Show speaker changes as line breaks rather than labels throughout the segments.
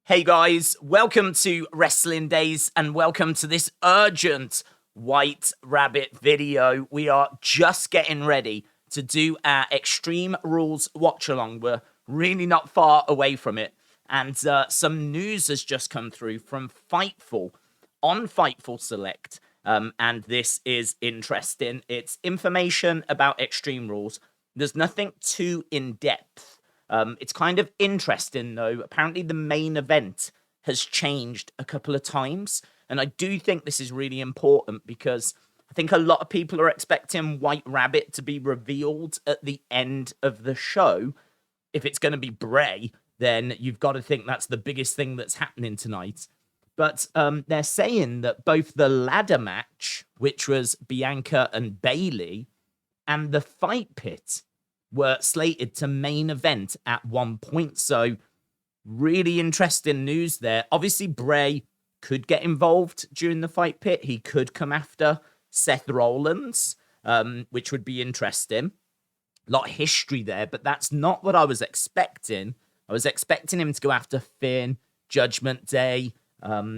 Hey guys, welcome to Wrestling Daze and welcome to this urgent White Rabbit video. We are just getting ready to do our Extreme Rules watch along. We're really not far away from it. And some news has just come through from Fightful on Fightful Select. And this is interesting. It's information about Extreme Rules. There's nothing too in-depth. It's kind of interesting, though. Apparently, the main event has changed a couple of times. And I do think this is really important because I think a lot of people are expecting White Rabbit to be revealed at the end of the show. If it's going to be Bray, then you've got to think that's the biggest thing that's happening tonight. But they're saying that both the ladder match, which was Bianca and Bayley, and the fight pit were slated to main event at one point. So really interesting news there. Obviously, Bray could get involved during the fight pit. He could come after Seth Rollins, which would be interesting. A lot of history there, but that's not what I was expecting. I was expecting him to go after Finn, Judgment Day.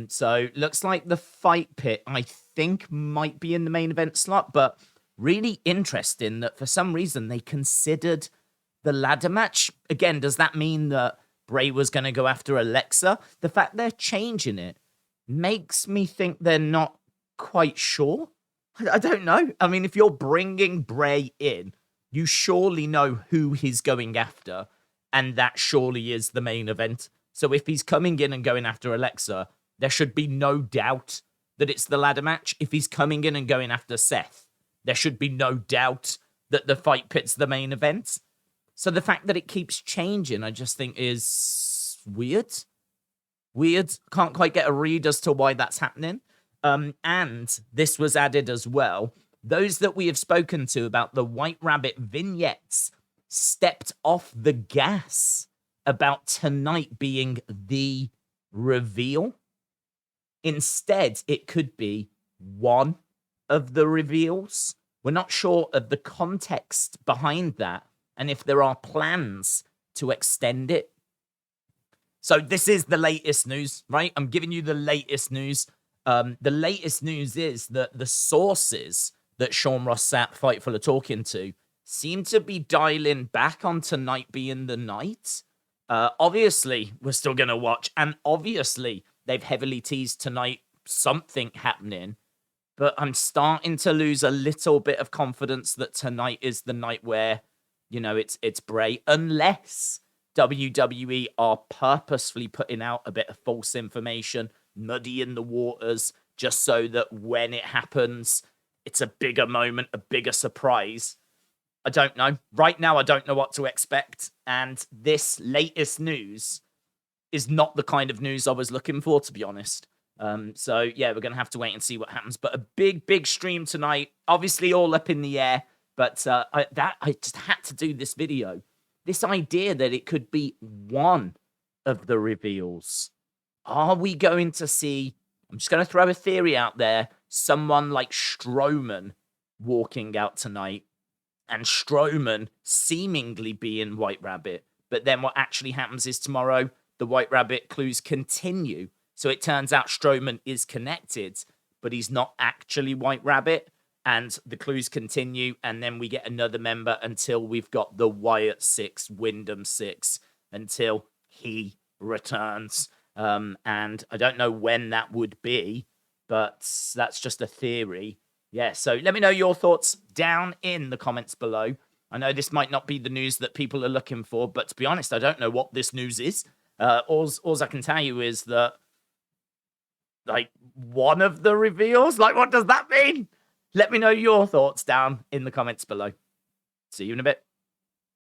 So looks like the fight pit, I think, might be in the main event slot, but really interesting that for some reason they considered the ladder match. Again, does that mean that Bray was going to go after Alexa? The fact they're changing it makes me think they're not quite sure. I don't know. I mean, if you're bringing Bray in, you surely know who he's going after, and that surely is the main event. So if he's coming in and going after Alexa, there should be no doubt that it's the ladder match. If he's coming in and going after Seth, there should be no doubt that the fight pit's the main event. So the fact that it keeps changing, I just think is weird. Weird. Can't quite get a read as to why that's happening. And this was added as well. Those that we have spoken to about the White Rabbit vignettes stepped off the gas about tonight being the reveal. Instead, it could be one of the reveals. We're not sure of the context behind that and if there are plans to extend it. So this is the latest news, right? I'm giving you the latest news. The latest news is that the sources that Sean Ross at Fightful are talking to seem to be dialing back on tonight being the night. Obviously, we're still going to watch. And obviously, they've heavily teased tonight something happening. But I'm starting to lose a little bit of confidence that tonight is the night where, you know, it's Bray. Unless WWE are purposefully putting out a bit of false information, muddying the waters, just so that when it happens, it's a bigger moment, a bigger surprise. I don't know. Right now, I don't know what to expect. And this latest news is not the kind of news I was looking for, to be honest. So, yeah, we're going to have to wait and see what happens. But a big stream tonight. Obviously, all up in the air. But I just had to do this video. This idea that it could be one of the reveals. Are we going to see, I'm just going to throw a theory out there, someone like Strowman walking out tonight, and Strowman seemingly being White Rabbit. But then what actually happens is tomorrow, the White Rabbit clues continue. So it turns out Strowman is connected, but he's not actually White Rabbit. And the clues continue. And then we get another member until we've got the Wyatt 6, Windham 6, until he returns. And I don't know when that would be, but that's just a theory. Yeah, so let me know your thoughts down in the comments below. I know this might not be the news that people are looking for, but to be honest, I don't know what this news is. All I can tell you is that, like, one of the reveals? Like, what does that mean? Let me know your thoughts down in the comments below. See you in a bit.